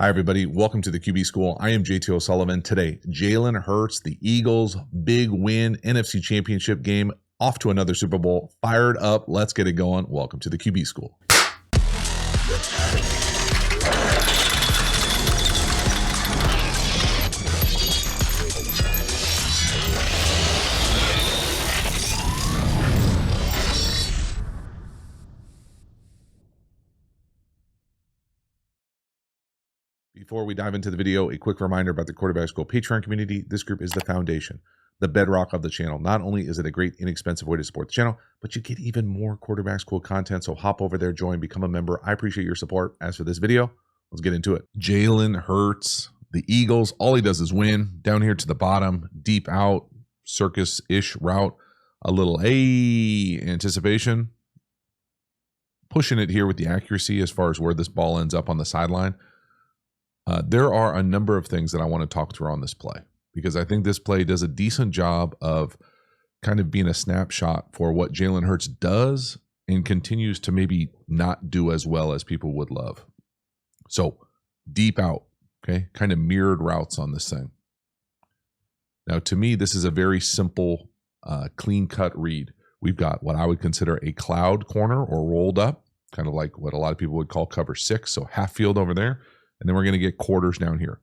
Hi, everybody. Welcome to the QB School. I am JT O'Sullivan. Today, Jalen Hurts, the Eagles, big win, NFC Championship game, off to another Super Bowl. Fired up. Let's get it going. Welcome to the QB School. Before we dive into the video, a quick reminder about the Quarterback School Patreon community. This group is the foundation, the bedrock of the channel. Not only is it a great, inexpensive way to support the channel, but you get even more Quarterback School content. So hop over there, join, become a member. I appreciate your support. As for this video, let's get into it. Jalen Hurts, the Eagles, all he does is win. Down here to the bottom, deep out, circus-ish route, a little anticipation. Pushing it here with the accuracy as far as where this ball ends up on the sideline. There are a number of things that I want to talk through on this play, because I think this play does a decent job of kind of being a snapshot for what Jalen Hurts does and continues to maybe not do as well as people would love. So deep out, okay, kind of mirrored routes on this thing. Now, to me, this is a very simple, clean-cut read. We've got what I would consider a cloud corner or rolled up, kind of like what a lot of people would call cover 6, so half field over there. And then we're going to get quarters down here.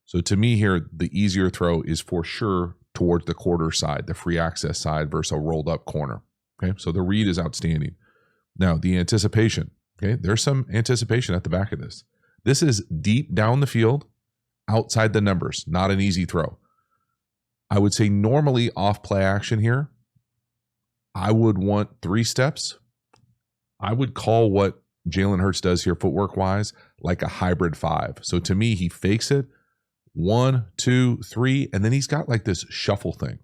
So to me here, the easier throw is for sure towards the quarter side, the free access side versus a rolled up corner. Okay, so the read is outstanding. Now the anticipation, okay, there's some anticipation at the back of this. This is deep down the field, outside the numbers, not an easy throw. I would say normally off play action here, I would want 3 steps. I would call what Jalen Hurts does here footwork wise like a hybrid 5. So to me, he fakes it 1, 2, 3, and then he's got like this shuffle thing.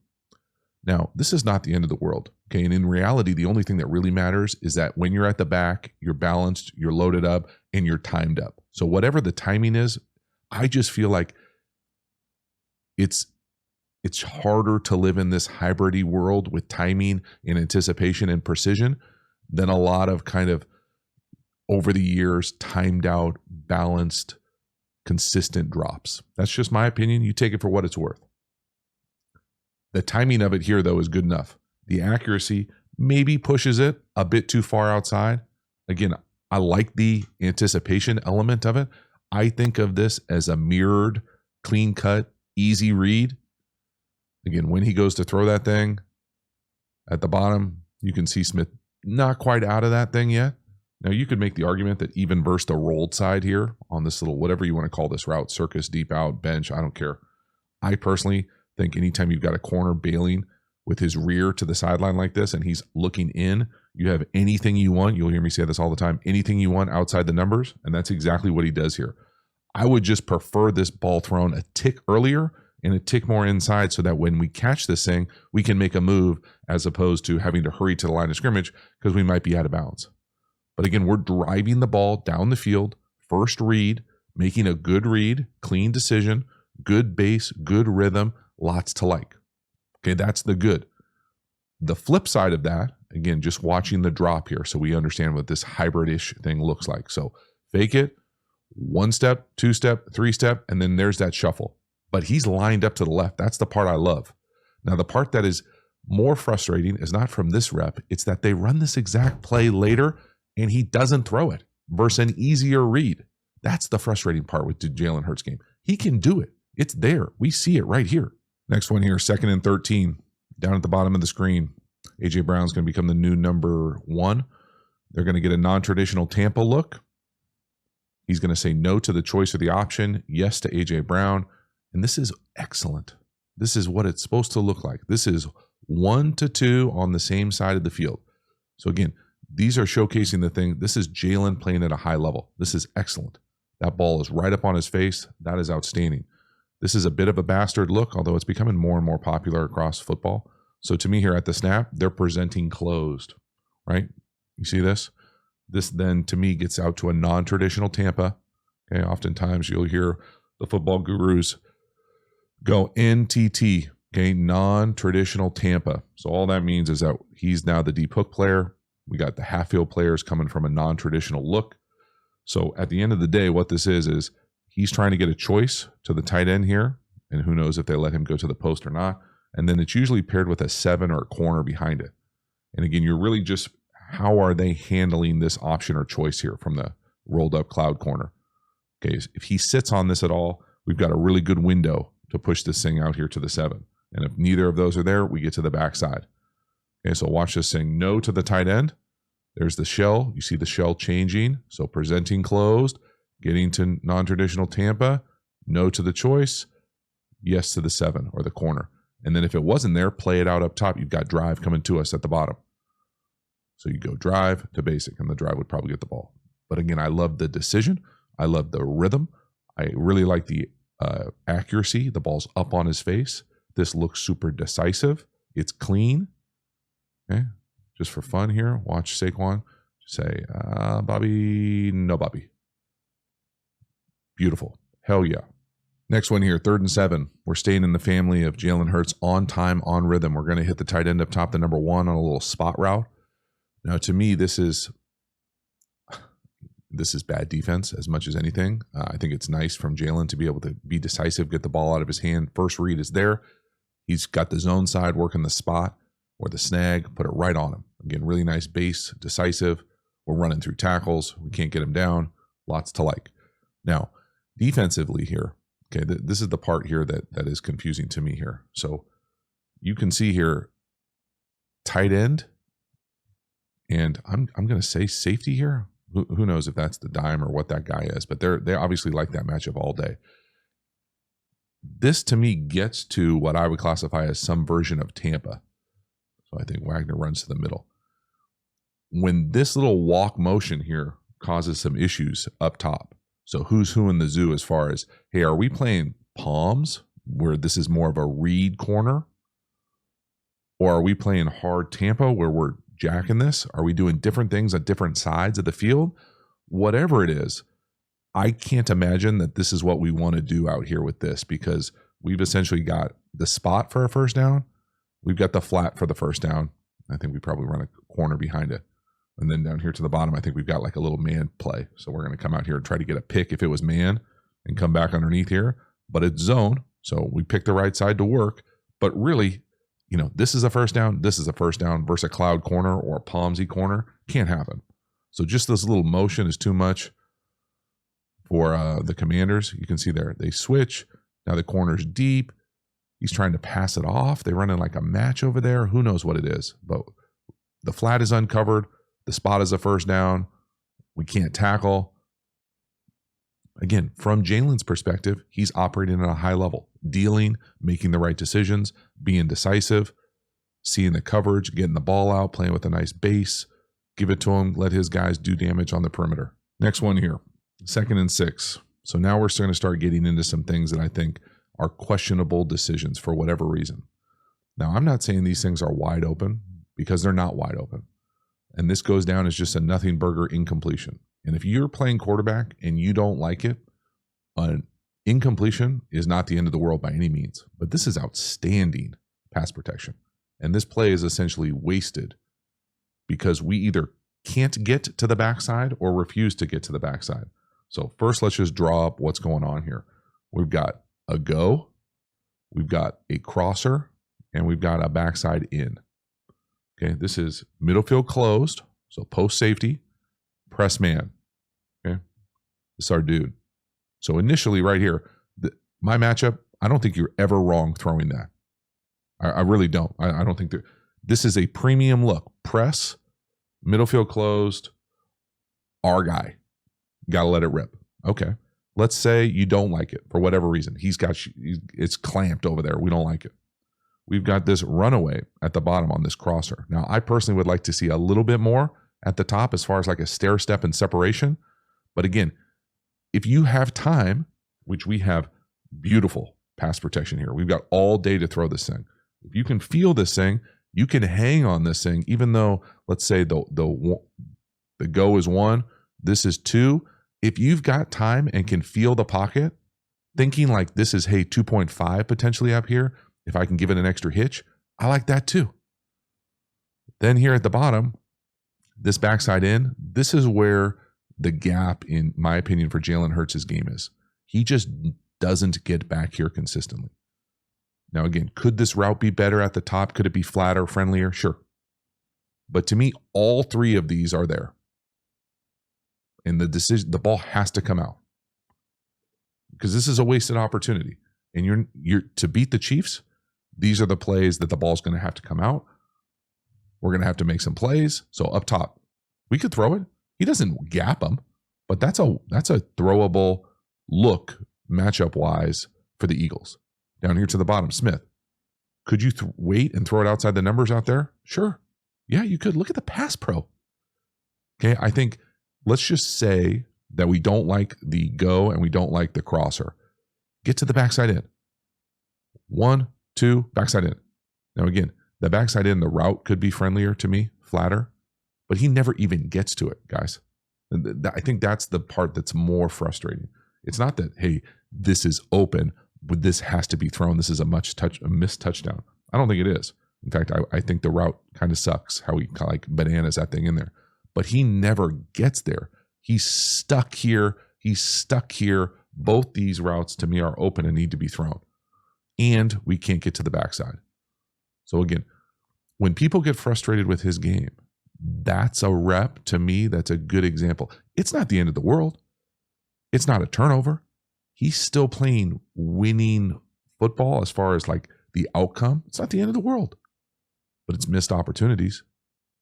Now, this is not the end of the world. Okay. And in reality, the only thing that really matters is that when you're at the back, you're balanced, you're loaded up, and you're timed up. So whatever the timing is, I just feel like it's harder to live in this hybrid-y world with timing and anticipation and precision than a lot of kind of over the years, timed out, balanced, consistent drops. That's just my opinion. You take it for what it's worth. The timing of it here, though, is good enough. The accuracy maybe pushes it a bit too far outside. Again, I like the anticipation element of it. I think of this as a mirrored, clean-cut, easy read. Again, when he goes to throw that thing at the bottom, you can see Smith not quite out of that thing yet. Now, you could make the argument that even versus the rolled side here on this little, whatever you want to call this route, circus, deep out, bench, I don't care. I personally think anytime you've got a corner bailing with his rear to the sideline like this and he's looking in, you have anything you want. You'll hear me say this all the time, anything you want outside the numbers, and that's exactly what he does here. I would just prefer this ball thrown a tick earlier and a tick more inside so that when we catch this thing, we can make a move as opposed to having to hurry to the line of scrimmage because we might be out of bounds. But again, we're driving the ball down the field, first read, making a good read, clean decision, good base, good rhythm, lots to like. Okay, that's the good. The flip side of that, again, just watching the drop here so we understand what this hybrid-ish thing looks like. So fake it, 1 step, 2 step, 3 step, and then there's that shuffle. But he's lined up to the left. That's the part I love. Now, the part that is more frustrating is not from this rep. It's that they run this exact play later and he doesn't throw it versus an easier read. That's the frustrating part with the Jalen Hurts game. He can do it. It's there. We see it right here. Next one here, 2nd and 13. Down at the bottom of the screen, A.J. Brown's going to become the new number 1. They're going to get a non-traditional Tampa look. He's going to say no to the choice or the option, yes to A.J. Brown. And this is excellent. This is what it's supposed to look like. This is 1 to 2 on the same side of the field. So again, these are showcasing the thing. This is Jalen playing at a high level. This is excellent. That ball is right up on his face. That is outstanding. This is a bit of a bastard look, although it's becoming more and more popular across football. So to me here at the snap, they're presenting closed, right? You see this? This then to me gets out to a non-traditional Tampa. Okay, oftentimes you'll hear the football gurus go NTT, okay, non-traditional Tampa. So all that means is that he's now the deep hook player. We got the half field players coming from a non-traditional look. So at the end of the day, what this is he's trying to get a choice to the tight end here, and who knows if they let him go to the post or not. And then it's usually paired with a 7 or a corner behind it. And again, you're really just, how are they handling this option or choice here from the rolled up cloud corner? Okay, if he sits on this at all, we've got a really good window to push this thing out here to the 7. And if neither of those are there, we get to the backside. Okay, so watch this thing. No to the tight end. There's the shell. You see the shell changing. So presenting closed, getting to non-traditional Tampa. No to the choice. Yes to the 7 or the corner. And then if it wasn't there, play it out up top. You've got drive coming to us at the bottom. So you go drive to basic, and the drive would probably get the ball. But again, I love the decision. I love the rhythm. I really like the accuracy. The ball's up on his face. This looks super decisive. It's clean. Okay, just for fun here, watch Saquon say, Bobby, no Bobby. Beautiful. Hell yeah. Next one here, 3rd and 7. We're staying in the family of Jalen Hurts on time, on rhythm. We're going to hit the tight end up top, the number 1 on a little spot route. Now, to me, this is bad defense as much as anything. I think it's nice from Jalen to be able to be decisive, get the ball out of his hand. First read is there. He's got the zone side working the spot or the snag, put it right on him. Again, really nice base, decisive. We're running through tackles. We can't get him down. Lots to like. Now, defensively here, okay, this is the part here that is confusing to me here. So you can see here, tight end, and I'm going to say safety here. Who knows if that's the dime or what that guy is, but they obviously like that matchup all day. This to me gets to what I would classify as some version of Tampa. So I think Wagner runs to the middle. When this little walk motion here causes some issues up top. So who's who in the zoo as far as, hey, are we playing palms where this is more of a read corner? Or are we playing hard Tampa where we're jacking this? Are we doing different things at different sides of the field? Whatever it is, I can't imagine that this is what we want to do out here with this, because we've essentially got the spot for a first down. We've got the flat for the first down. I think we probably run a corner behind it. And then down here to the bottom, I think we've got like a little man play. So we're going to come out here and try to get a pick if it was man and come back underneath here. But it's zone. So we pick the right side to work. But really, you know, this is a first down. This is a first down versus a cloud corner or a palmsy corner. Can't happen. So just this little motion is too much for the Commanders. You can see there, they switch. Now the corner's deep. He's trying to pass it off. They run in like a match over there. Who knows what it is? But the flat is uncovered. The spot is a first down. We can't tackle. Again, from Jalen's perspective, he's operating at a high level, dealing, making the right decisions, being decisive, seeing the coverage, getting the ball out, playing with a nice base. Give it to him. Let his guys do damage on the perimeter. Next one here, 2nd and 6. So now we're starting to start getting into some things that I think are questionable decisions for whatever reason. Now, I'm not saying these things are wide open, because they're not wide open. And this goes down as just a nothing burger incompletion. And if you're playing quarterback and you don't like it, an incompletion is not the end of the world by any means. But this is outstanding pass protection. And this play is essentially wasted because we either can't get to the backside or refuse to get to the backside. So first, let's just draw up what's going on here. We've got a go, we've got a crosser, and we've got a backside in. Okay, this is middle field closed, so post safety, press man. Okay, this is our dude. So initially right here, my matchup, I don't think you're ever wrong throwing that. I really don't. I don't think this is a premium look. Press, middle field closed, our guy. Got to let it rip. Okay, let's say you don't like it for whatever reason. It's clamped over there. We don't like it. We've got this runaway at the bottom on this crosser. Now, I personally would like to see a little bit more at the top as far as like a stair step and separation. But again, if you have time, which we have beautiful pass protection here. We've got all day to throw this thing. If you can feel this thing, you can hang on this thing, even though, let's say the go is 1, this is 2. If you've got time and can feel the pocket, thinking like this is, hey, 2.5 potentially up here, if I can give it an extra hitch, I like that too. Then here at the bottom, this backside in, this is where the gap, in my opinion, for Jalen Hurts' game is. He just doesn't get back here consistently. Now, again, could this route be better at the top? Could it be flatter, friendlier? Sure. But to me, all three of these are there. And the ball has to come out. Because this is a wasted opportunity. And you're to beat the Chiefs, these are the plays that the ball's going to have to come out. We're going to have to make some plays. So up top, we could throw it. He doesn't gap them, but that's a throwable look matchup wise for the Eagles. Down here to the bottom, Smith. Could you wait and throw it outside the numbers out there? Sure. Yeah, you could. Look at the pass pro. Okay, I think let's just say that we don't like the go and we don't like the crosser. Get to the backside in. 1, 2, backside in. Now again, the backside in, the route could be friendlier to me, flatter, but he never even gets to it, guys. I think that's the part that's more frustrating. It's not that, hey, this is open, but this has to be thrown. This is a missed touchdown. I don't think it is. In fact, I think the route kind of sucks, how he like bananas that thing in there. But he never gets there. He's stuck here. He's stuck here. Both these routes to me are open and need to be thrown. And we can't get to the backside. So again, when people get frustrated with his game, that's a rep to me. That's a good example. It's not the end of the world. It's not a turnover. He's still playing winning football as far as like the outcome. It's not the end of the world, but it's missed opportunities.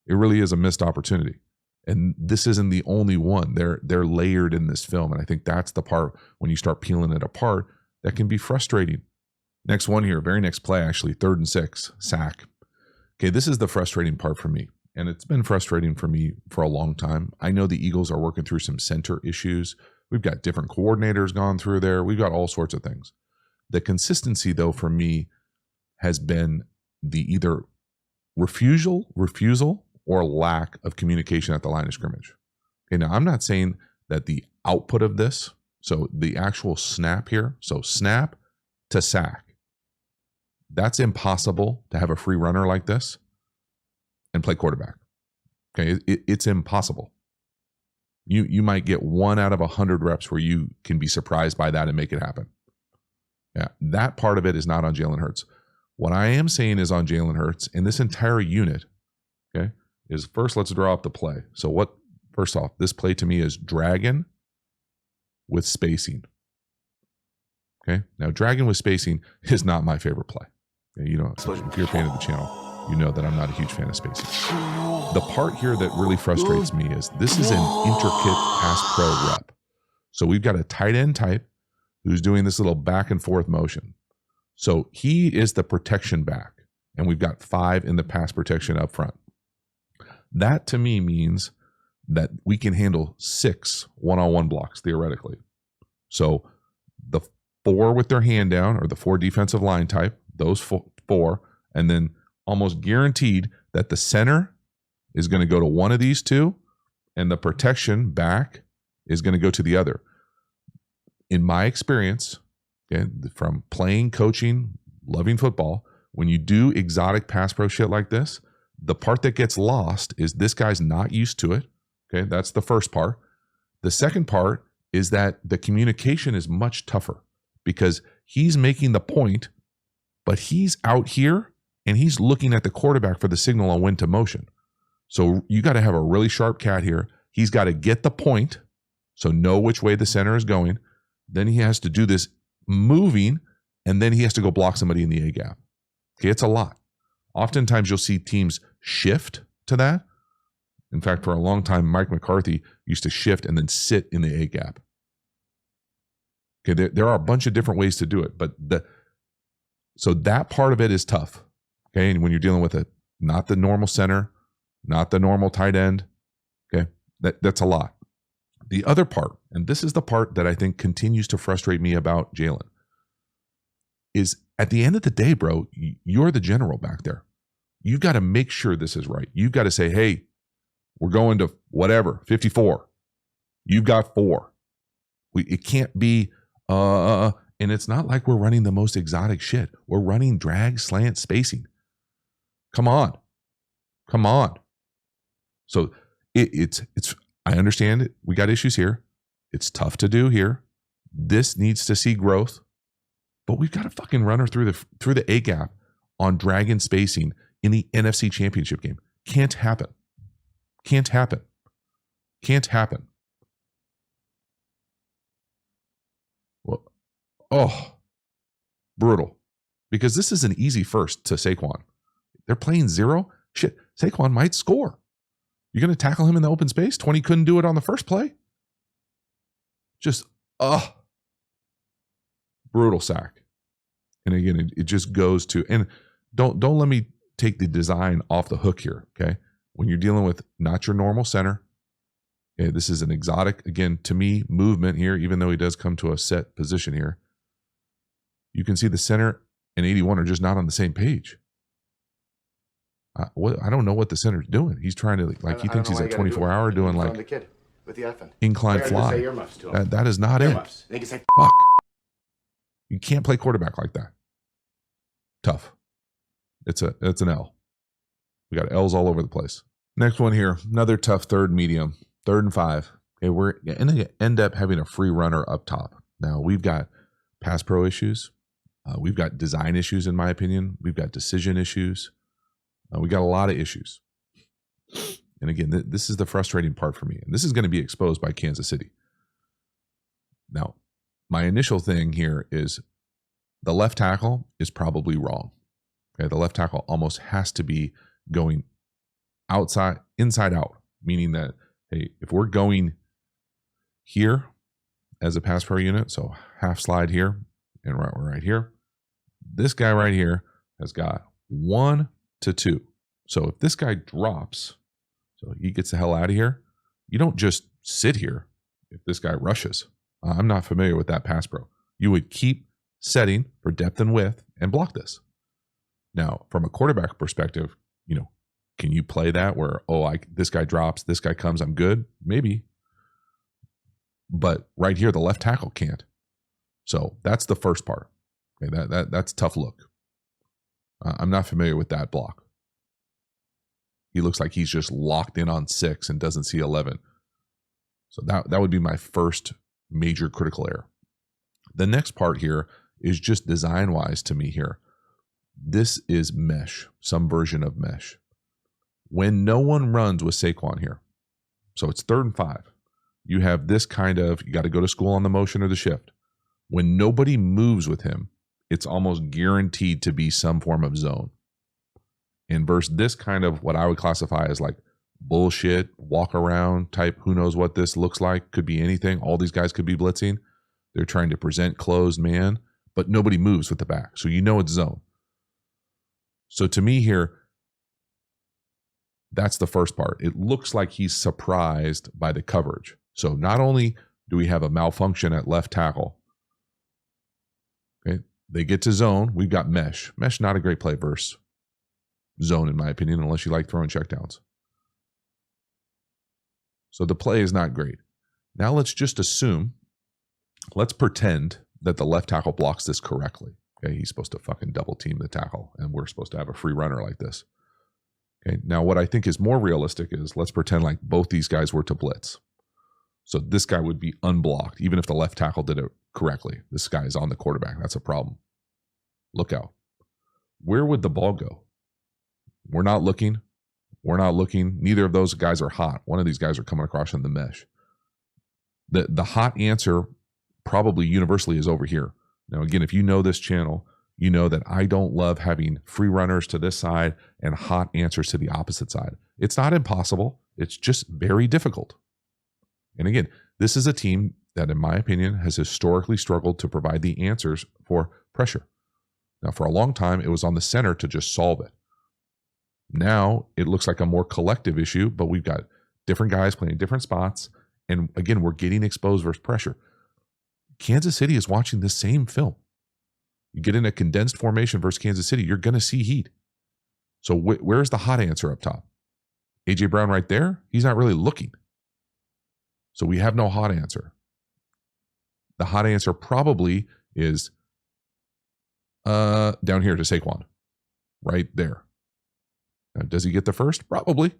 It really is a missed opportunity. And this isn't the only one. They're layered in this film. And I think that's the part when you start peeling it apart that can be frustrating. Next one here, very next play, actually, 3rd and 6, sack. Okay, this is the frustrating part for me. And it's been frustrating for me for a long time. I know the Eagles are working through some center issues. We've got different coordinators gone through there. We've got all sorts of things. The consistency, though, for me has been the either refusal, or lack of communication at the line of scrimmage. Okay, now I'm not saying that the output of this, so the actual snap here, so snap to sack, that's impossible to have a free runner like this and play quarterback. Okay, it's impossible. You might get 1 out of 100 reps where you can be surprised by that and make it happen. Yeah, that part of it is not on Jalen Hurts. What I am saying is on Jalen Hurts and this entire unit, okay, is first let's draw up the play. So first off, this play to me is dragon with spacing. Okay, now dragon with spacing is not my favorite play. Okay, you know, if you're a fan of the channel, you know that I'm not a huge fan of spacing. The part here that really frustrates me is this is an intricate pass pro rep. So we've got a tight end type who's doing this little back and forth motion. So he is the protection back, and we've got 5 in the pass protection up front. That to me means that we can handle 6 one-on-one blocks theoretically. So the 4 with their hand down, or the 4 defensive line type, those 4, and then almost guaranteed that the center is going to go to one of these 2, and the protection back is going to go to the other. In my experience, okay, from playing, coaching, loving football, when you do exotic pass pro shit like this, the part that gets lost is this guy's not used to it. Okay, that's the first part. The second part is that the communication is much tougher because he's making the point, but he's out here and he's looking at the quarterback for the signal on when to motion. So you got to have a really sharp cat here. He's got to get the point, so know which way the center is going. Then he has to do this moving, and then he has to go block somebody in the A gap. Okay, it's a lot. Oftentimes you'll see teams shift to that. In fact, for a long time, Mike McCarthy used to shift and then sit in the A gap. Okay, there are a bunch of different ways to do it, but so that part of it is tough. Okay, and when you're dealing with not the normal center, not the normal tight end, okay, that's a lot. The other part, and this is the part that I think continues to frustrate me about Jalen, is at the end of the day, bro, you're the general back there. You've got to make sure this is right. You've got to say, hey, we're going to whatever, 54. You've got 4. It can't be, and it's not like we're running the most exotic shit. We're running drag, slant, spacing. Come on. So it's I understand it. We got issues here. It's tough to do here, This needs to see growth, but we've got a fucking runner through the A gap on dragon spacing in the NFC Championship game. Can't happen. Can't happen. Can't happen. Well, oh, brutal. Because this is an easy first to Saquon. They're playing zero. Shit, Saquon might score. You're going to tackle him in the open space? 20 couldn't do it on the first play? Just, brutal sack. And again, it just goes to, and don't let me take the design off the hook here, okay? When you're dealing with not your normal center, okay, this is an exotic, again, to me, movement here, even though he does come to a set position here. You can see the center and 81 are just not on the same page. I don't know what the center's doing. He's trying to, like, he thinks he's a 24-hour doing, like, the kid with the incline fly. That is not it. Fuck. You can't play quarterback like that. Tough. It's an L. We got L's all over the place. Next one here, another tough third medium, 3rd and 5. Okay, we're going to end up having a free runner up top. Now, we've got pass pro issues. We've got design issues, in my opinion. We've got decision issues. We got a lot of issues. And again, this is the frustrating part for me. And this is going to be exposed by Kansas City. Now, my initial thing here is the left tackle is probably wrong. Okay, the left tackle almost has to be going inside out, meaning that, hey, if we're going here as a pass pro unit, so half slide here and right here, this guy right here has got 1 to 2. So if this guy drops, so he gets the hell out of here, you don't just sit here if this guy rushes. I'm not familiar with that pass pro. You would keep setting for depth and width and block this. Now, from a quarterback perspective, can you play that where, this guy drops, this guy comes, I'm good? Maybe. But right here, the left tackle can't. So that's the first part. Okay, that's tough look. I'm not familiar with that block. He looks like he's just locked in on 6 and doesn't see 11. So that would be my first major critical error. The next part here is just design-wise to me here. This is mesh, some version of mesh. When no one runs with Saquon here, so it's 3rd and 5, you have this kind of, you got to go to school on the motion or the shift. When nobody moves with him, it's almost guaranteed to be some form of zone. And versus this kind of what I would classify as like bullshit, walk around type, who knows what this looks like, could be anything. All these guys could be blitzing. They're trying to present closed man, but nobody moves with the back. So it's zone. So to me here, that's the first part. It looks like he's surprised by the coverage. So not only do we have a malfunction at left tackle, okay, they get to zone. We've got mesh. Mesh, not a great play versus zone, in my opinion, unless you like throwing checkdowns. So the play is not great. Now let's just assume, let's pretend that the left tackle blocks this correctly. Okay, he's supposed to fucking double team the tackle, and we're supposed to have a free runner like this. Okay, now what I think is more realistic is let's pretend like both these guys were to blitz. So this guy would be unblocked, even if the left tackle did it correctly. This guy is on the quarterback. That's a problem. Look out. Where would the ball go? We're not looking. We're not looking. Neither of those guys are hot. One of these guys are coming across in the mesh. The hot answer probably universally is over here. Now, again, if you know this channel, you know that I don't love having free runners to this side and hot answers to the opposite side. It's not impossible. It's just very difficult. And again, this is a team that, in my opinion, has historically struggled to provide the answers for pressure. Now, for a long time, it was on the center to just solve it. Now, it looks like a more collective issue, but we've got different guys playing different spots. And again, we're getting exposed versus pressure. Kansas City is watching the same film. You get in a condensed formation versus Kansas City, you're going to see heat. So where's the hot answer up top? A.J. Brown right there? He's not really looking. So we have no hot answer. The hot answer probably is down here to Saquon. Right there. Now, does he get the first? Probably.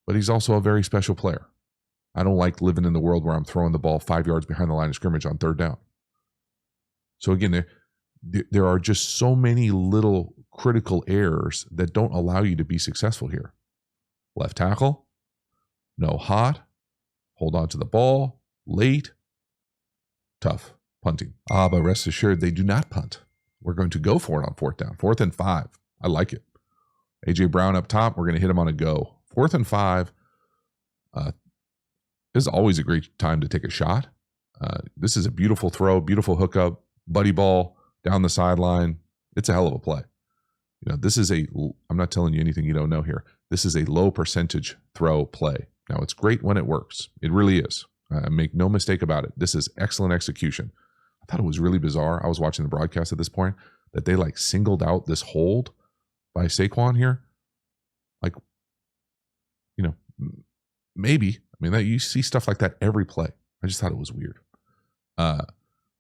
But he's also a very special player. I don't like living in the world where I'm throwing the ball 5 yards behind the line of scrimmage on third down. So again, there are just so many little critical errors that don't allow you to be successful here. Left tackle, no hot, hold on to the ball, late, tough, punting. But rest assured, they do not punt. We're going to go for it on fourth down. 4th and 5. I like it. A.J. Brown up top. We're going to hit him on a go. 4th and 5. This is always a great time to take a shot. This is a beautiful throw, beautiful hookup, buddy ball down the sideline. It's a hell of a play. This is I'm not telling you anything you don't know here. This is a low percentage throw play. Now, it's great when it works. It really is. Make no mistake about it. This is excellent execution. I thought it was really bizarre. I was watching the broadcast at this point that they singled out this hold by Saquon here. Maybe. You see stuff like that every play. I just thought it was weird.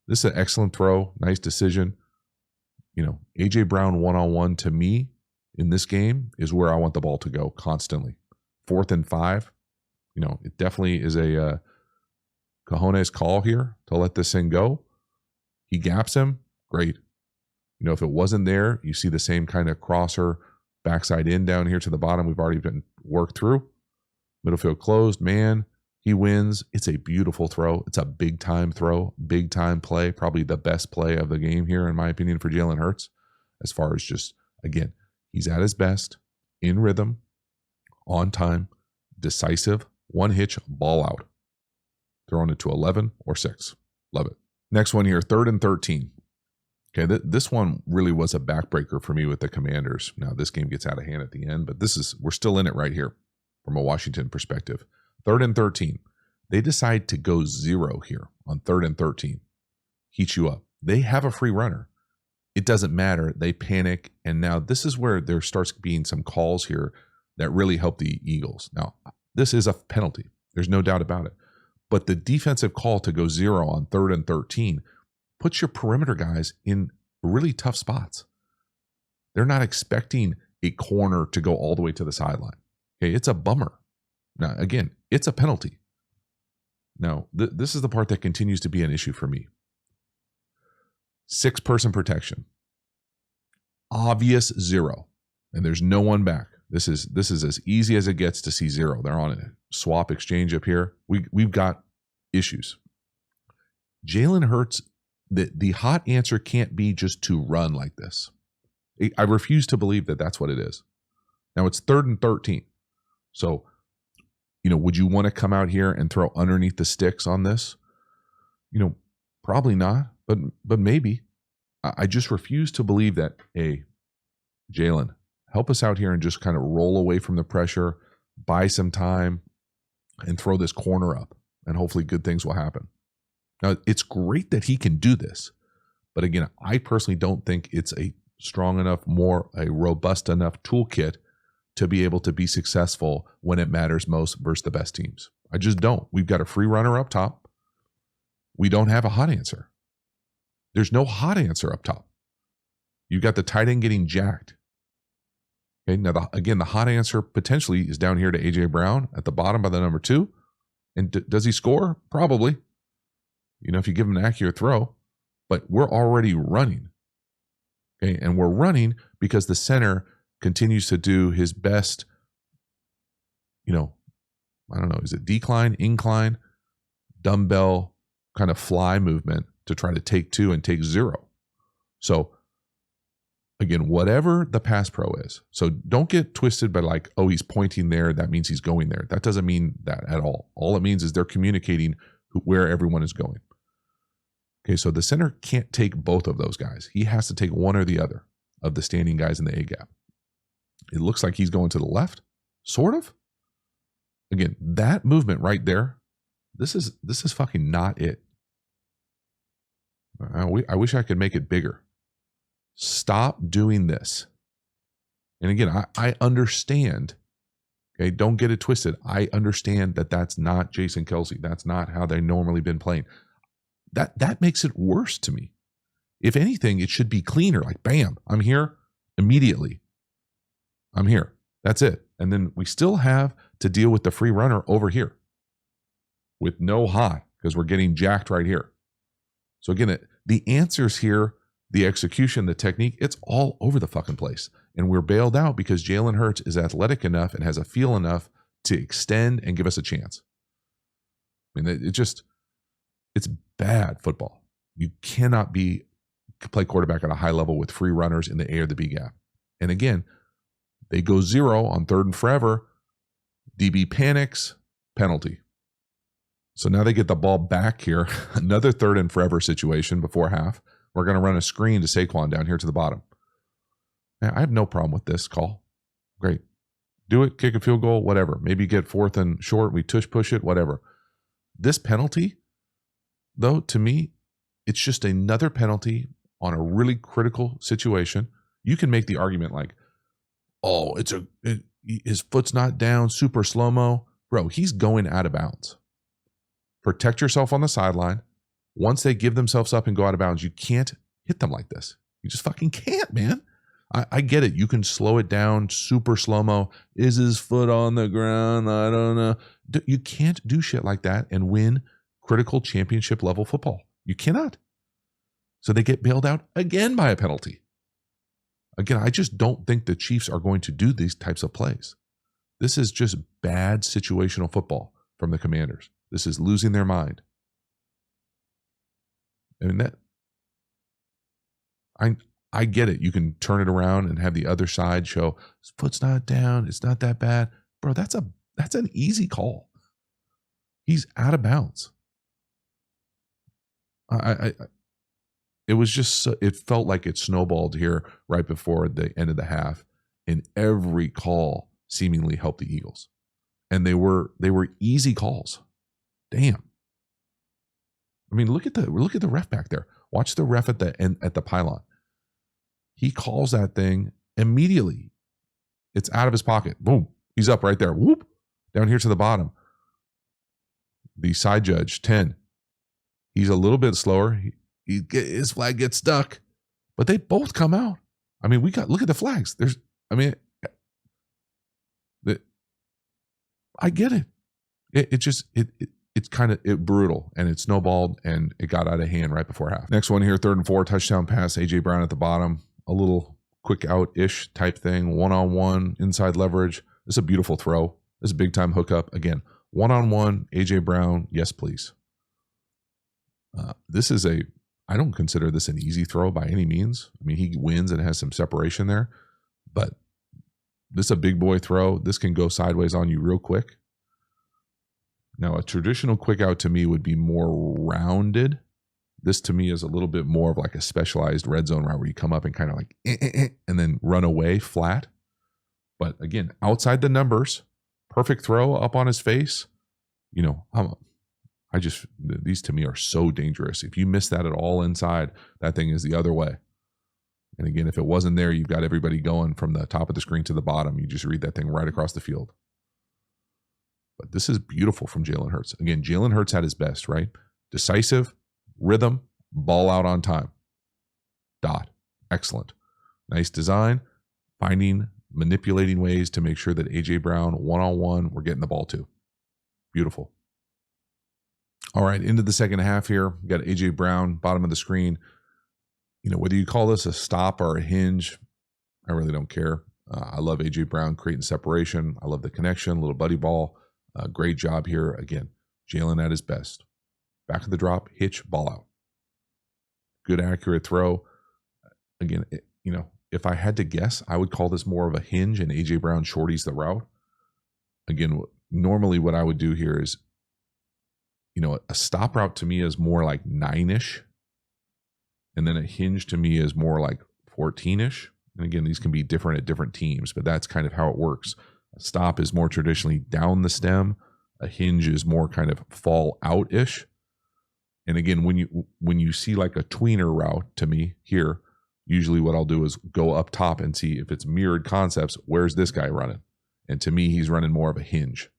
This is an excellent throw. Nice decision. A.J. Brown one-on-one to me in this game is where I want the ball to go constantly. 4th and 5. It definitely is a cojones call here to let this thing go. He gaps him. Great. If it wasn't there, you see the same kind of crosser backside in down here to the bottom. We've already been worked through. Middle field closed. Man, he wins. It's a beautiful throw. It's a big-time throw, big-time play. Probably the best play of the game here, in my opinion, for Jalen Hurts. As far as just, again, he's at his best, in rhythm, on time, decisive, one hitch, ball out. Throwing it to 11 or 6. Love it. Next one here, 3rd and 13. Okay, this one really was a backbreaker for me with the Commanders. Now, this game gets out of hand at the end, but we're still in it right here from a Washington perspective. 3rd and 13. They decide to go 0 here on 3rd and 13. Heat you up. They have a free runner. It doesn't matter. They panic, and now this is where there starts being some calls here that really help the Eagles. Now, this is a penalty. There's no doubt about it. But the defensive call to go 0 on 3rd and 13 puts your perimeter guys in really tough spots. They're not expecting a corner to go all the way to the sideline. Okay, it's a bummer. Now, again, it's a penalty. Now, this is the part that continues to be an issue for me. 6-person protection. Obvious 0. And there's no one back. This is as easy as it gets to see 0. They're on a swap exchange up here. We've got issues. Jalen Hurts, the hot answer can't be just to run like this. I refuse to believe that that's what it is. Now, it's 3rd and 13. So, would you want to come out here and throw underneath the sticks on this? Probably not, but maybe. I just refuse to believe that, Jalen, help us out here and just kind of roll away from the pressure, buy some time, and throw this corner up, and hopefully good things will happen. Now, it's great that he can do this, but again, I personally don't think it's a strong enough, a robust enough toolkit to be able to be successful when it matters most versus the best teams. I just don't. We've got a free runner up top. We don't have a hot answer. There's no hot answer up top. You've got the tight end getting jacked. Okay, now, the hot answer potentially is down here to A.J. Brown at the bottom by the number 2. And does he score? Probably. If you give him an accurate throw. But we're already running. Okay, and we're running because the center continues to do his best, I don't know, is it decline, incline, dumbbell kind of fly movement to try to take 2 and take 0. So, again, whatever the pass pro is. So don't get twisted by he's pointing there, that means he's going there. That doesn't mean that at all. All it means is they're communicating where everyone is going. Okay, so the center can't take both of those guys. He has to take one or the other of the standing guys in the A gap. It looks like he's going to the left, sort of. Again, that movement right there, this is fucking not it. I wish I could make it bigger. Stop doing this. And again, I understand. Okay, don't get it twisted. I understand that that's not Jason Kelce. That's not how they've normally been playing. That makes it worse to me. If anything, it should be cleaner. Bam, I'm here immediately. I'm here. That's it. And then we still have to deal with the free runner over here. with no high because we're getting jacked right here. So again, the answers here, the execution, the technique, it's all over the fucking place. And we're bailed out because Jalen Hurts is athletic enough and has a feel enough to extend and give us a chance. I mean, it's bad football. You cannot play quarterback at a high level with free runners in the A or the B gap. And again, they go 0 on 3rd and forever. DB panics, penalty. So now they get the ball back here. Another 3rd and forever situation before half. We're going to run a screen to Saquon down here to the bottom. Now, I have no problem with this call. Great. Do it, kick a field goal, whatever. Maybe get 4th and short. We push it, whatever. This penalty, though, to me, it's just another penalty on a really critical situation. You can make the argument like, oh, his foot's not down, super slow-mo. Bro, he's going out of bounds. Protect yourself on the sideline. Once they give themselves up and go out of bounds, you can't hit them like this. You just fucking can't, man. I get it. You can slow it down, super slow-mo. Is his foot on the ground? I don't know. You can't do shit like that and win critical championship level football. You cannot. So they get bailed out again by a penalty. Again, I just don't think the Chiefs are going to do these types of plays. This is just bad situational football from the Commanders. This is losing their mind. I mean, I get it. You can turn it around and have the other side show his foot's not down. It's not that bad. Bro, that's an easy call. He's out of bounds. It was just, it felt like it snowballed here right before the end of the half, and every call seemingly helped the Eagles. And they were easy calls. Damn. I mean, look at the ref back there. Watch the ref at the pylon. He calls that thing immediately. It's out of his pocket. Boom. He's up right there. Whoop. Down here to the bottom. The side judge, 10. He's a little bit slower. His flag gets stuck, but they both come out. I mean, look at the flags. I get it. It's kind of brutal, and it snowballed, and it got out of hand right before half. Next one here, 3rd and 4, touchdown pass, A.J. Brown at the bottom. A little quick out-ish type thing, one-on-one, inside leverage. This is a beautiful throw. This is a big-time hookup. Again, one-on-one, A.J. Brown, yes, please. I don't consider this an easy throw by any means. I mean, he wins and has some separation there, but this is a big boy throw. This can go sideways on you real quick. Now, a traditional quick out to me would be more rounded. This to me is a little bit more of like a specialized red zone route where you come up and kind of like, and then run away flat. But again, outside the numbers, perfect throw up on his face. You know, these to me are so dangerous. If you miss that at all inside, that thing is the other way. And again, if it wasn't there, you've got everybody going from the top of the screen to the bottom. You just read that thing right across the field. But this is beautiful from Jalen Hurts. Again, Jalen Hurts at his best, right? Decisive, rhythm, ball out on time. Dot. Excellent. Nice design. Manipulating ways to make sure that A.J. Brown, one-on-one, we're getting the ball to. Beautiful. All right, into the second half here. We got A.J. Brown, bottom of the screen. You know, whether you call this a stop or a hinge, I really don't care. I love A.J. Brown creating separation. I love the connection, little buddy ball. Great job here. Again, Jalen at his best. Back of the drop, hitch, ball out. Good, accurate throw. Again, if I had to guess, I would call this more of a hinge and A.J. Brown shorties the route. Again, normally what I would do here is, a stop route to me is more like 9-ish. And then a hinge to me is more like 14-ish. And again, these can be different at different teams, but that's kind of how it works. A stop is more traditionally down the stem. A hinge is more kind of fall out-ish. And again, when you see like a tweener route to me here, usually what I'll do is go up top and see if it's mirrored concepts, where's this guy running? And to me, he's running more of a hinge.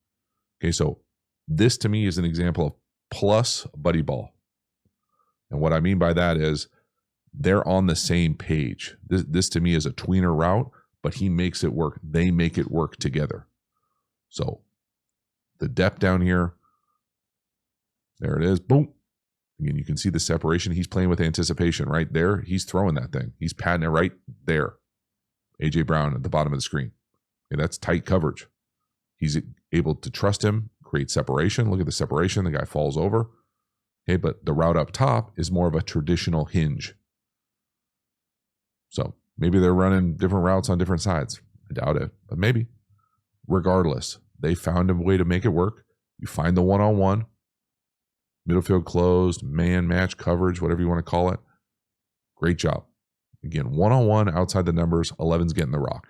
Okay, so this to me is an example of plus buddy ball. And what I mean by that is they're on the same page. This to me is a tweener route, but he makes it work. They make it work together. So the depth down here, There it is. Boom. Again, you can see the separation. He's playing with anticipation right there. He's throwing that thing. He's patting it right there. A.J. Brown at the bottom of the screen. Okay, that's tight coverage. He's able to trust him, create separation. Look at the separation. The guy falls over. Okay, but the route up top is more of a traditional hinge. So maybe they're running different routes on different sides. I doubt it, but maybe. Regardless, they found a way to make it work. You find the one-on-one, middle field closed, man match coverage, whatever you want to call it. Great job. Again, one-on-one outside the numbers, 11's getting the rock.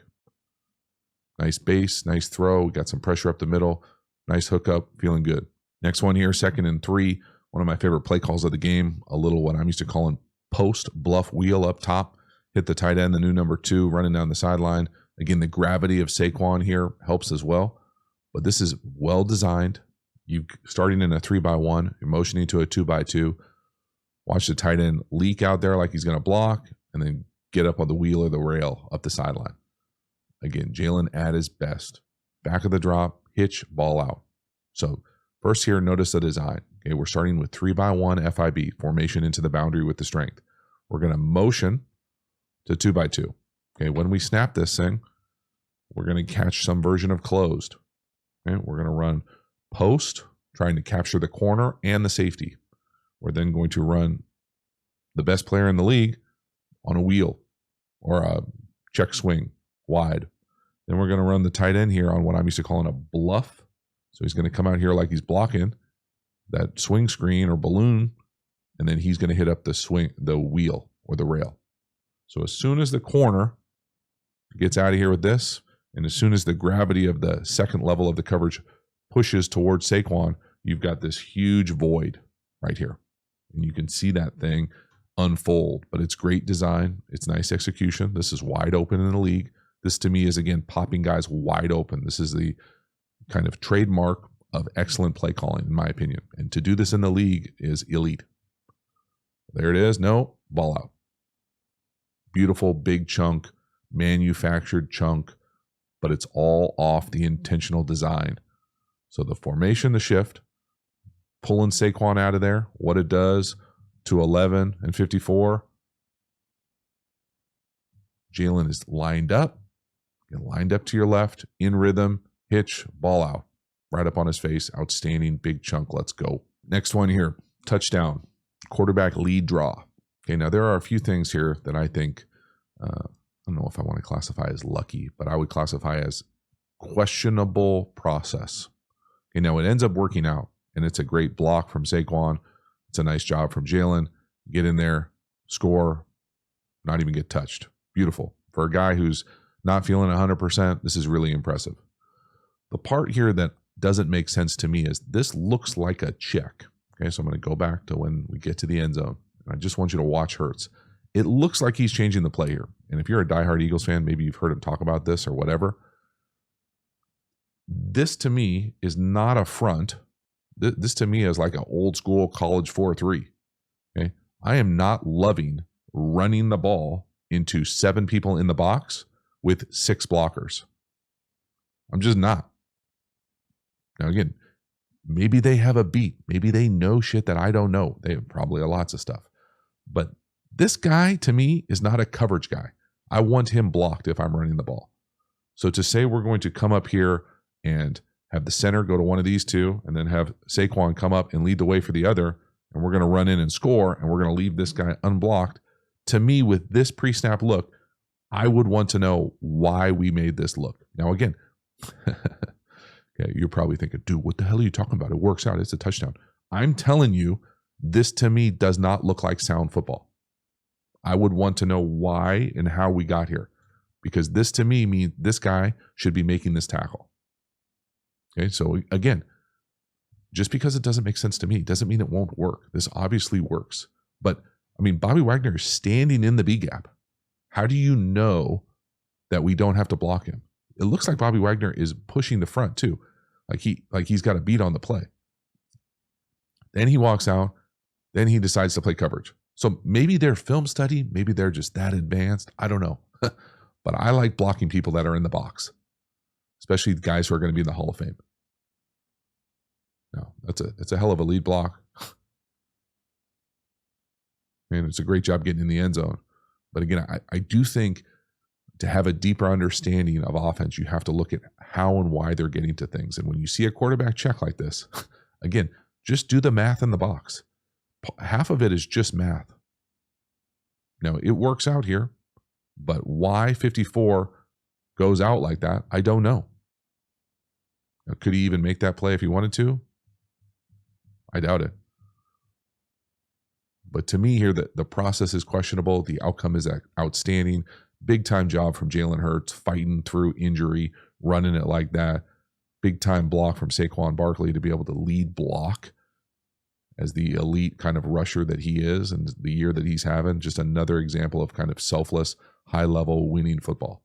Nice base, nice throw. We got some pressure up the middle. Nice hookup, feeling good. Next one here, 2nd and 3. One of my favorite play calls of the game. A little what I'm used to calling post bluff wheel up top. Hit the tight end, the new number 2, running down the sideline. Again, the gravity of Saquon here helps as well. But this is well designed. You starting in a 3-by-1, you're motioning to a 2-by-2. Watch the tight end leak out there like he's going to block, and then get up on the wheel or the rail up the sideline. Again, Jalen at his best. Back of the drop, hitch, ball out. So first here, notice the design. Okay, we're starting with 3-by-1 FIB, formation into the boundary with the strength. We're going to motion to 2-by-2. Okay, when we snap this thing, we're going to catch some version of closed. Okay, we're going to run post, trying to capture the corner and the safety. We're then going to run the best player in the league on a wheel or a check swing wide. Then we're going to run the tight end here on what I'm used to calling a bluff. So he's going to come out here like he's blocking that swing screen or balloon, and then he's going to hit up the wheel or the rail. So as soon as the corner gets out of here with this, and as soon as the gravity of the second level of the coverage pushes towards Saquon, you've got this huge void right here. And you can see that thing unfold, but it's great design. It's nice execution. This is wide open in the league. This to me is, again, popping guys wide open. This is the kind of trademark of excellent play calling, in my opinion. And to do this in the league is elite. There it is. No, ball out. Beautiful, big chunk, manufactured chunk, but it's all off the intentional design. So the formation, the shift, pulling Saquon out of there, what it does to 11 and 54. Jalen is lined up to your left, in rhythm, hitch, ball out, right up on his face. Outstanding, big chunk. Let's go. Next one here, touchdown, quarterback lead draw. Okay, now there are a few things here that I think, I don't know if I want to classify as lucky, but I would classify as questionable process. Okay, now it ends up working out, and it's a great block from Saquon. It's a nice job from Jalen. Get in there, score, not even get touched. Beautiful. For a guy who's not feeling 100%, this is really impressive. The part here that doesn't make sense to me is this looks like a check. Okay, so I'm going to go back to when we get to the end zone. I just want you to watch Hurts. It looks like he's changing the play here. And if you're a diehard Eagles fan, maybe you've heard him talk about this or whatever. This to me is not a front. This to me is like an old school college 4-3. Okay, I am not loving running the ball into 7 people in the box with 6 blockers. I'm just not. Now again, maybe they have a beat. Maybe they know shit that I don't know. They have probably lots of stuff. But this guy, to me, is not a coverage guy. I want him blocked if I'm running the ball. So to say we're going to come up here and have the center go to one of these two and then have Saquon come up and lead the way for the other, and we're going to run in and score, and we're going to leave this guy unblocked, to me, with this pre-snap look, I would want to know why we made this look. Now, again, okay, you're probably thinking, dude, what the hell are you talking about? It works out. It's a touchdown. I'm telling you, this to me does not look like sound football. I would want to know why and how we got here, because this to me means this guy should be making this tackle. Okay, so again, just because it doesn't make sense to me doesn't mean it won't work. This obviously works. But I mean, Bobby Wagner is standing in the B gap. How do you know that we don't have to block him? It looks like Bobby Wagner is pushing the front too. Like he's got a beat on the play. Then he walks out. Then he decides to play coverage. So maybe they're film study. Maybe they're just that advanced. I don't know. But I like blocking people that are in the box, especially the guys who are going to be in the Hall of Fame. No, it's a hell of a lead block. And it's a great job getting in the end zone. But again, I do think to have a deeper understanding of offense, you have to look at how and why they're getting to things. And when you see a quarterback check like this, again, just do the math in the box. Half of it is just math. Now, it works out here, but why 54 goes out like that, I don't know. Now, could he even make that play if he wanted to? I doubt it. But to me here, the process is questionable. The outcome is outstanding. Big time job from Jalen Hurts, fighting through injury, running it like that. Big time block from Saquon Barkley to be able to lead block as the elite kind of rusher that he is, and the year that he's having. Just another example of kind of selfless, high level winning football.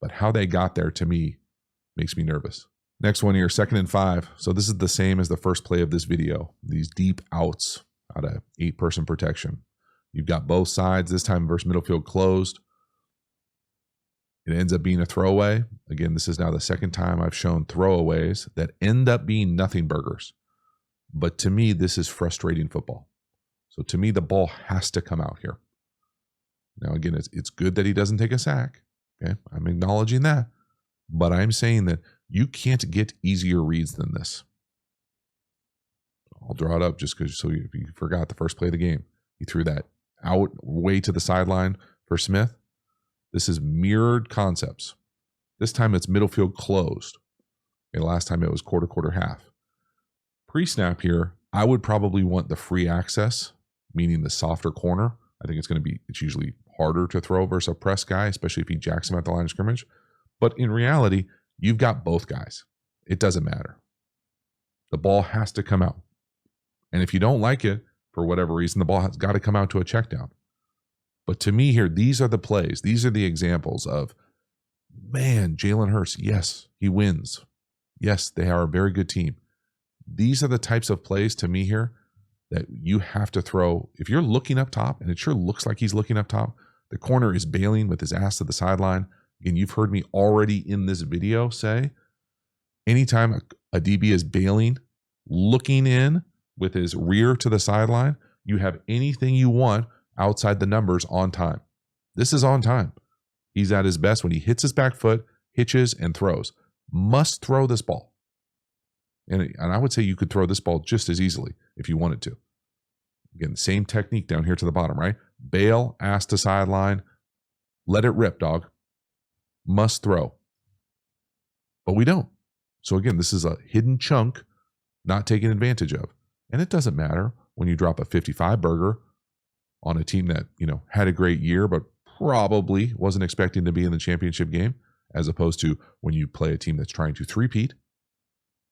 But how they got there, to me, makes me nervous. Next one here, 2nd and 5. So this is the same as the first play of this video. These deep outs out of 8-person protection. You've got both sides, this time versus middle field closed. It ends up being a throwaway. Again, this is now the second time I've shown throwaways that end up being nothing burgers. But to me, this is frustrating football. So to me, the ball has to come out here. Now, again, it's good that he doesn't take a sack. Okay, I'm acknowledging that. But I'm saying that you can't get easier reads than this. I'll draw it up just because, so if you forgot the first play of the game, he threw that out way to the sideline for Smith. This is mirrored concepts. This time it's middle field closed. Okay, last time it was quarter, half. Pre-snap here, I would probably want the free access, meaning the softer corner. I think it's usually harder to throw versus a press guy, especially if he jacks him at the line of scrimmage. But in reality, you've got both guys. It doesn't matter. The ball has to come out. And if you don't like it, for whatever reason, the ball has got to come out to a check down. But to me here, these are the plays. These are the examples of, man, Jalen Hurts, yes, he wins. Yes, they are a very good team. These are the types of plays to me here that you have to throw. If you're looking up top, and it sure looks like he's looking up top, the corner is bailing with his ass to the sideline. And you've heard me already in this video say, anytime a DB is bailing, looking in with his rear to the sideline, you have anything you want outside the numbers on time. This is on time. He's at his best when he hits his back foot, hitches, and throws. Must throw this ball. And I would say you could throw this ball just as easily if you wanted to. Again, same technique down here to the bottom, right? Bail, ass to sideline, let it rip, dog. Must throw. But we don't. So again, this is a hidden chunk not taken advantage of. And it doesn't matter when you drop a 55 burger on a team that, had a great year, but probably wasn't expecting to be in the championship game, as opposed to when you play a team that's trying to three-peat.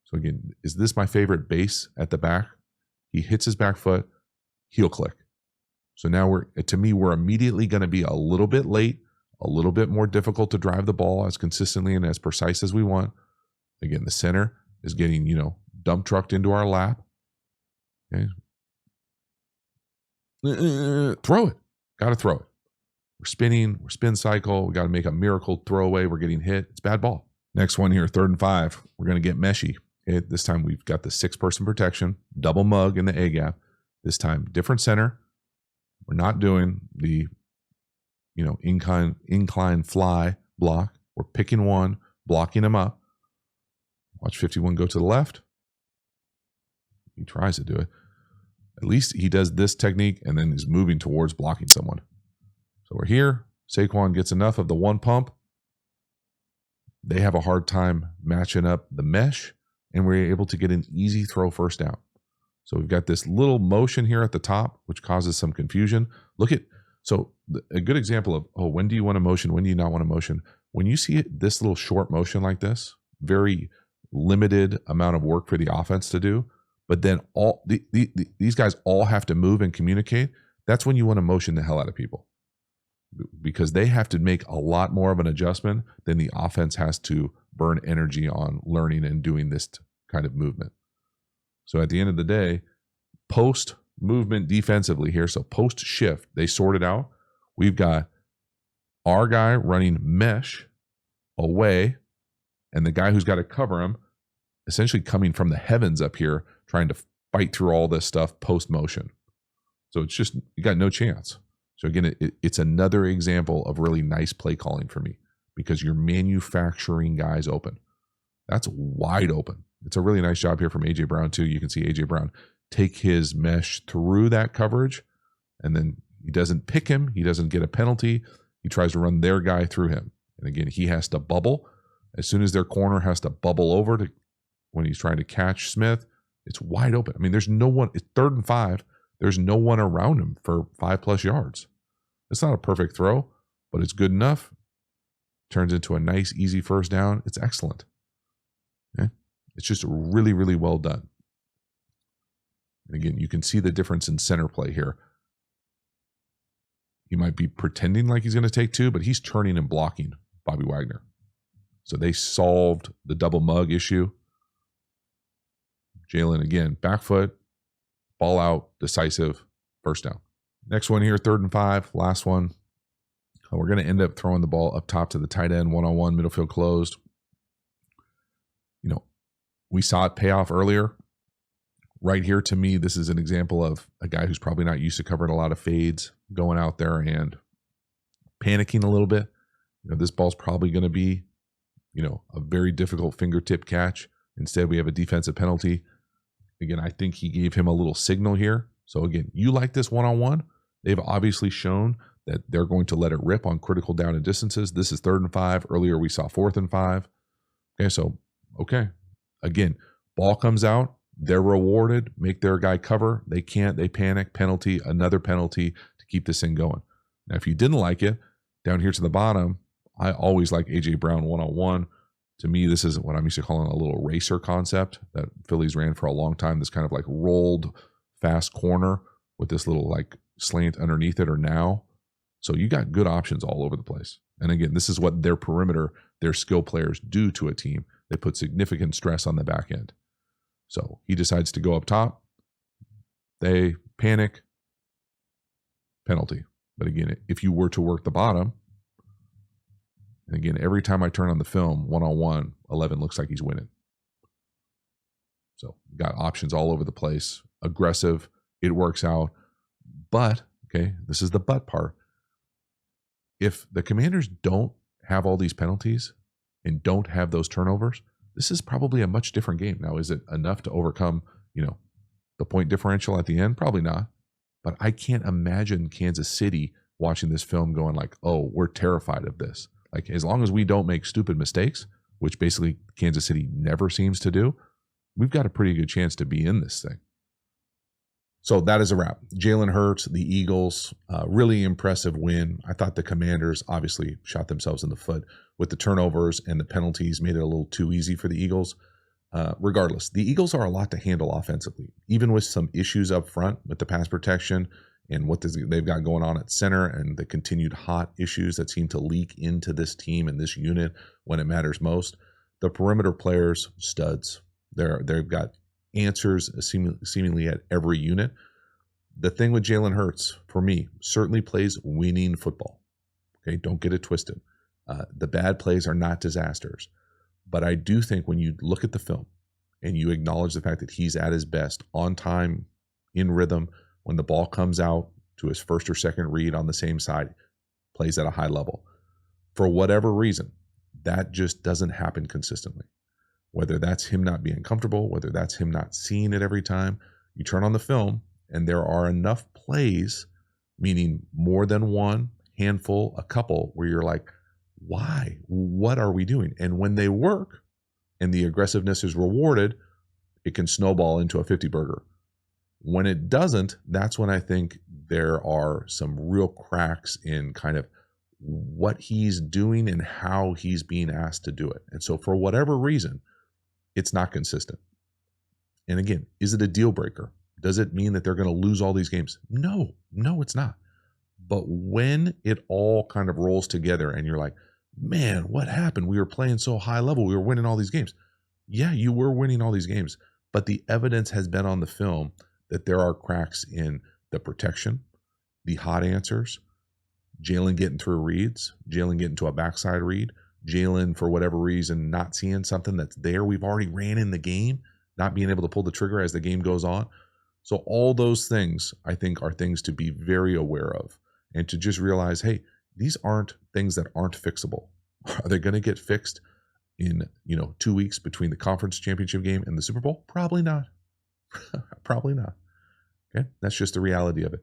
So again, is this my favorite base at the back? He hits his back foot, heel click. So now we're immediately going to be a little bit late, a little bit more difficult to drive the ball as consistently and as precise as we want. Again, the center is getting, dump trucked into our lap. Okay. Throw it. Got to throw it. We're spinning, we're spin cycle. We got to make a miracle throwaway. We're getting hit. It's bad ball. Next one here, 3rd and 5. We're going to get meshy. Okay. This time we've got the 6-person protection, double mug in the A gap. This time, different center. We're not doing the, incline fly block. We're picking one, blocking him up. Watch 51 go to the left. He tries to do it. At least he does this technique and then is moving towards blocking someone. So we're here. Saquon gets enough of the one pump. They have a hard time matching up the mesh, and we're able to get an easy throw first down. So we've got this little motion here at the top, which causes some confusion. So a good example of, when do you want a motion? When do you not want a motion? When you see this little short motion like this, very limited amount of work for the offense to do, but then these guys all have to move and communicate. That's when you want to motion the hell out of people, because they have to make a lot more of an adjustment than the offense has to burn energy on learning and doing this kind of movement. So at the end of the day, post movement defensively here, so post shift, they sort it out. We've got our guy running mesh away, and the guy who's got to cover him essentially coming from the heavens up here, trying to fight through all this stuff post motion. So it's just, you got no chance. So again, it's another example of really nice play calling for me, because you're manufacturing guys open. That's wide open. It's a really nice job here from A.J. Brown too. You can see A.J. Brown take his mesh through that coverage, and then he doesn't pick him. He doesn't get a penalty. He tries to run their guy through him. And again, he has to bubble. As soon as their corner has to bubble over to when he's trying to catch Smith, it's wide open. I mean, there's no one. It's 3rd and 5. There's no one around him for 5+ yards. It's not a perfect throw, but it's good enough. Turns into a nice, easy first down. It's excellent. Okay? It's just really, really well done. And again, you can see the difference in center play here. He might be pretending like he's going to take 2, but he's turning and blocking Bobby Wagner. So they solved the double mug issue. Jalen, again, back foot, ball out, decisive, first down. Next one here, 3rd and 5, last one. We're going to end up throwing the ball up top to the tight end, one-on-one, middle field closed. You know, we saw it pay off earlier. Right here, to me, this is an example of a guy who's probably not used to covering a lot of fades, going out there and panicking a little bit. You know, this ball's probably going to be, you know, a very difficult fingertip catch. Instead, we have a defensive penalty. Again, I think he gave him a little signal here. So again, you like this one-on-one. They've obviously shown that they're going to let it rip on critical down and distances. This is 3rd and 5. Earlier, we saw 4th and 5. Okay, so, okay. Again, ball comes out. They're rewarded. Make their guy cover. They can't. They panic. Penalty. Another penalty to keep this thing going. Now, if you didn't like it, down here to the bottom, I always like A.J. Brown one-on-one. To me, this is what I'm used to calling a little racer concept that Phillies ran for a long time. This kind of like rolled fast corner with this little like slant underneath it or now. So you got good options all over the place. And again, this is what their perimeter, their skill players do to a team. They put significant stress on the back end. So he decides to go up top. They panic. Penalty. But again, if you were to work the bottom, and again, every time I turn on the film, one-on-one, 11 looks like he's winning. So got options all over the place. Aggressive. It works out. But, okay, this is the but part. If the Commanders don't have all these penalties and don't have those turnovers, this is probably a much different game. Now, is it enough to overcome, you know, the point differential at the end? Probably not. But I can't imagine Kansas City watching this film going like, oh, we're terrified of this. Like, as long as we don't make stupid mistakes, which basically Kansas City never seems to do, we've got a pretty good chance to be in this thing. So that is a wrap. Jalen Hurts, the Eagles, really impressive win. I thought the Commanders obviously shot themselves in the foot with the turnovers and the penalties, made it a little too easy for the Eagles. Regardless, the Eagles are a lot to handle offensively, even with some issues up front with the pass protection and what they've got going on at center and the continued hot issues that seem to leak into this team and this unit when it matters most. The perimeter players, studs. They've got answers seemingly at every unit. The thing with Jalen Hurts, for me, certainly plays winning football. Okay, don't get it twisted. The bad plays are not disasters. But I do think when you look at the film and you acknowledge the fact that he's at his best, on time, in rhythm, when the ball comes out to his first or second read on the same side, plays at a high level. For whatever reason, that just doesn't happen consistently. Whether that's him not being comfortable, whether that's him not seeing it every time, you turn on the film and there are enough plays, meaning more than one, handful, a couple, where you're like, why? What are we doing? And when they work and the aggressiveness is rewarded, it can snowball into a 50-burger. When it doesn't, that's when I think there are some real cracks in kind of what he's doing and how he's being asked to do it. And so for whatever reason, it's not consistent. And again, is it a deal breaker? Does it mean that they're going to lose all these games? No, it's not. But when it all kind of rolls together and you're like, man, what happened? We were playing so high level. We were winning all these games. Yeah, you were winning all these games. But the evidence has been on the film that there are cracks in the protection, the hot answers, Jalen getting through reads, Jalen getting to a backside read, Jalen, for whatever reason, not seeing something that's there. We've already ran in the game, not being able to pull the trigger as the game goes on. So all those things, I think, are things to be very aware of and to just realize, hey, these aren't things that aren't fixable. Are they going to get fixed in, 2 weeks between the conference championship game and the Super Bowl? Probably not. Probably not. Okay. That's just the reality of it.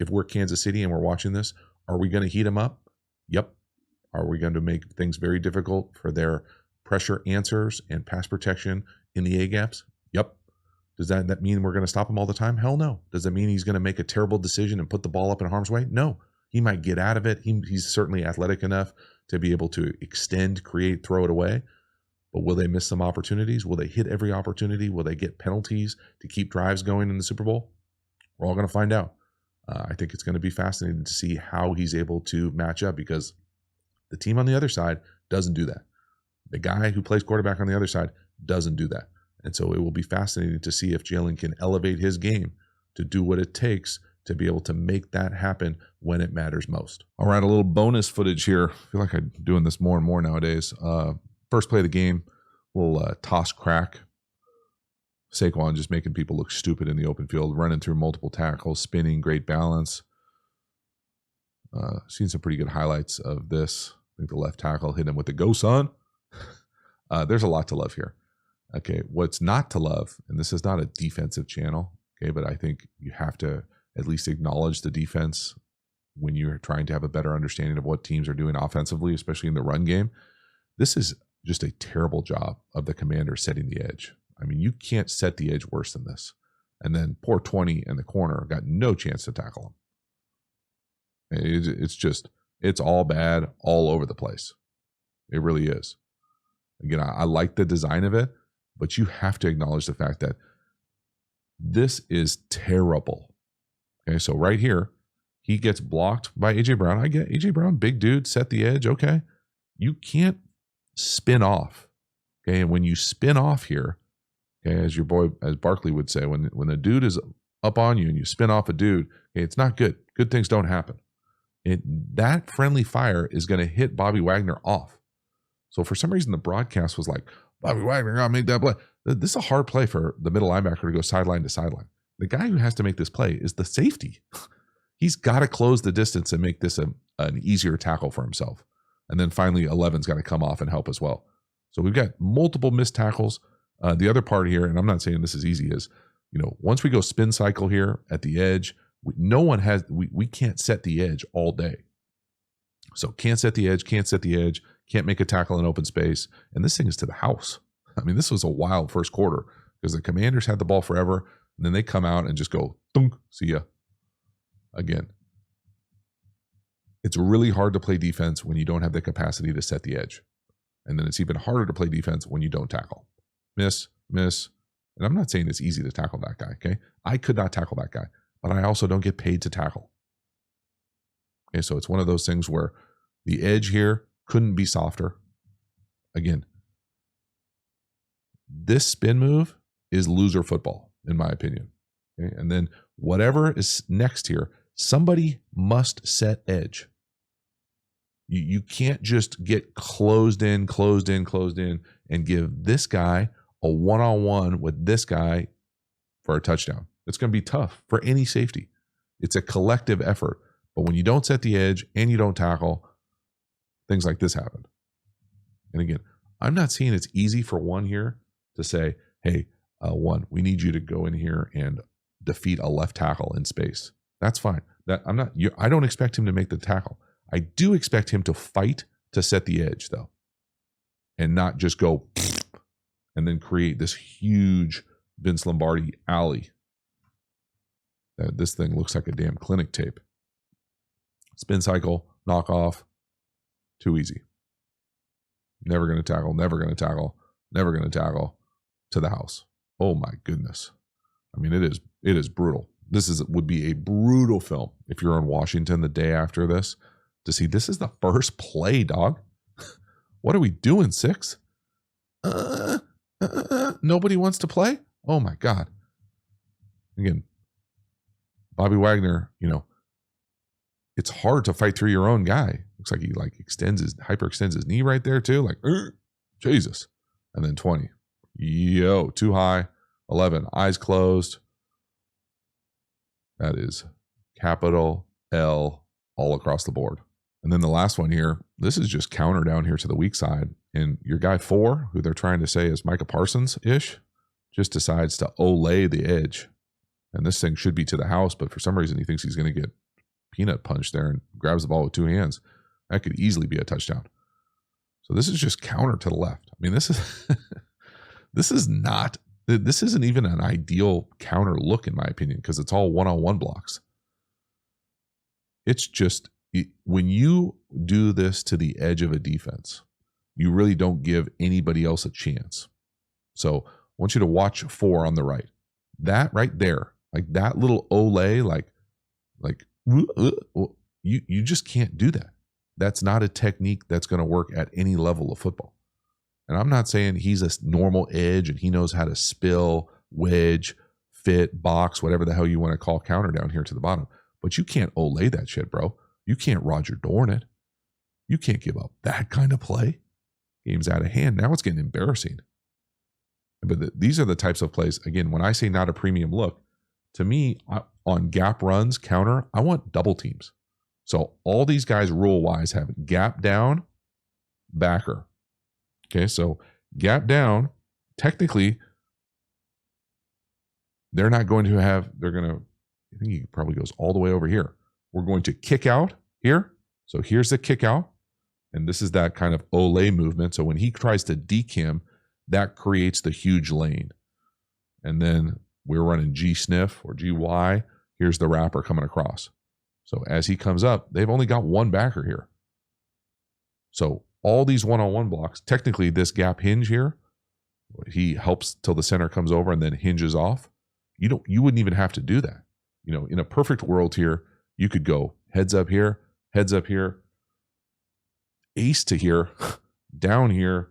If we're Kansas City and we're watching this, are we going to heat them up? Yep. Are we going to make things very difficult for their pressure answers and pass protection in the A gaps? Yep. Does that mean we're going to stop him all the time? Hell no. Does that mean he's going to make a terrible decision and put the ball up in harm's way? No. He might get out of it. He's certainly athletic enough to be able to extend, create, throw it away. But will they miss some opportunities? Will they hit every opportunity? Will they get penalties to keep drives going in the Super Bowl? We're all going to find out. I think it's going to be fascinating to see how he's able to match up, because the team on the other side doesn't do that. The guy who plays quarterback on the other side doesn't do that. And so it will be fascinating to see if Jalen can elevate his game to do what it takes to be able to make that happen when it matters most. All right, a little bonus footage here. I feel like I'm doing this more and more nowadays. First play of the game, little toss crack. Saquon just making people look stupid in the open field, running through multiple tackles, spinning, great balance. Seen some pretty good highlights of this. I think the left tackle hit him with the go, son. There's a lot to love here. Okay, what's not to love, and this is not a defensive channel, okay, but I think you have to at least acknowledge the defense when you're trying to have a better understanding of what teams are doing offensively, especially in the run game. This is just a terrible job of the Commanders setting the edge. I mean, you can't set the edge worse than this. And then poor 20 in the corner got no chance to tackle him. It's all bad all over the place. It really is. Again, I like the design of it, but you have to acknowledge the fact that this is terrible. Okay, so right here, he gets blocked by A.J. Brown. I get A.J. Brown, big dude, set the edge. Okay. You can't spin off. Okay, and when you spin off here, okay, as Barkley would say, when a dude is up on you and you spin off a dude, okay, it's not good. Good things don't happen. That friendly fire is going to hit Bobby Wagner off. So for some reason, the broadcast was like, Bobby Wagner got to make that play. This is a hard play for the middle linebacker to go sideline to sideline. The guy who has to make this play is the safety. He's got to close the distance and make this an easier tackle for himself. And then finally, 11's got to come off and help as well. So we've got multiple missed tackles. The other part here, and I'm not saying this is easy, is, once we go spin cycle here at the edge, we can't set the edge all day. So can't set the edge, can't make a tackle in open space. And this thing is to the house. I mean, this was a wild first quarter because the Commanders had the ball forever. And then they come out and just go, thunk, see ya. Again, it's really hard to play defense when you don't have the capacity to set the edge. And then it's even harder to play defense when you don't tackle. Miss. And I'm not saying it's easy to tackle that guy, okay? I could not tackle that guy, but I also don't get paid to tackle. Okay, so it's one of those things where the edge here couldn't be softer. Again, this spin move is loser football, in my opinion. Okay? And then whatever is next here, somebody must set edge. You can't just get closed in, and give this guy a one-on-one with this guy for a touchdown. It's going to be tough for any safety. It's a collective effort. But when you don't set the edge and you don't tackle, things like this happen. And again, I'm not saying it's easy for one here to say, hey, one, we need you to go in here and defeat a left tackle in space. That's fine. I don't expect him to make the tackle. I do expect him to fight to set the edge, though, and not just go and then create this huge Vince Lombardi alley. This thing looks like a damn clinic tape. Spin cycle, knock off, too easy. Never going to tackle, to the house. Oh my goodness. I mean, it is brutal. Would be a brutal film if you're in Washington the day after this to see this is the first play, dog. What are we doing, 6? Nobody wants to play? Oh my God. Again, Bobby Wagner, it's hard to fight through your own guy. Looks like he hyperextends his knee right there too. Like, Jesus. And then 20. Too high. 11, eyes closed. That is capital L all across the board. And then the last one here, this is just counter down here to the weak side. And your guy 4, who they're trying to say is Micah Parsons-ish, just decides to olay the edge. And this thing should be to the house, but for some reason he thinks he's going to get peanut punched there and grabs the ball with 2 hands. That could easily be a touchdown. So this is just counter to the left. I mean, this is this isn't even an ideal counter look in my opinion, because it's all one-on-one blocks. It's just, when you do this to the edge of a defense, you really don't give anybody else a chance. So I want you to watch 4 on the right. That right there, like that little olay, you just can't do that. That's not a technique that's going to work at any level of football. And I'm not saying he's a normal edge and he knows how to spill, wedge, fit, box, whatever the hell you want to call counter down here to the bottom. But you can't olay that shit, bro. You can't Roger Dorn it. You can't give up that kind of play. Game's out of hand. Now it's getting embarrassing. But these are the types of plays. Again, when I say not a premium look, to me, on gap runs, counter, I want double teams. So all these guys rule-wise have gap down, backer. Okay, so gap down, technically, they're not going to have, they're going to, I think he probably goes all the way over here. We're going to kick out here. So here's the kick out. And this is that kind of olay movement. So when he tries to deke him, that creates the huge lane. And then we're running G sniff or GY. Here's the wrapper coming across. So as he comes up, they've only got one backer here. So all these one-on-one blocks, technically this gap hinge here, he helps till the center comes over and then hinges off. You wouldn't even have to do that. You know, in a perfect world here, you could go heads up here, ace to here, down here,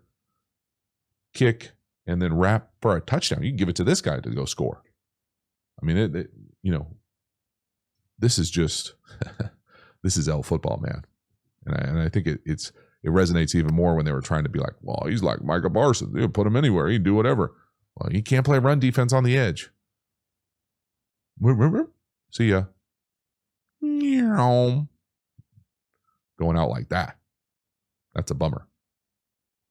kick, and then wrap for a touchdown. You can give it to this guy to go score. I mean, this is just, this is L football, man. And I think it resonates even more when they were trying to be like, well, he's like Micah Parsons. They'll put him anywhere. He can do whatever. Well, he can't play run defense on the edge. See ya. Going out like that. That's a bummer.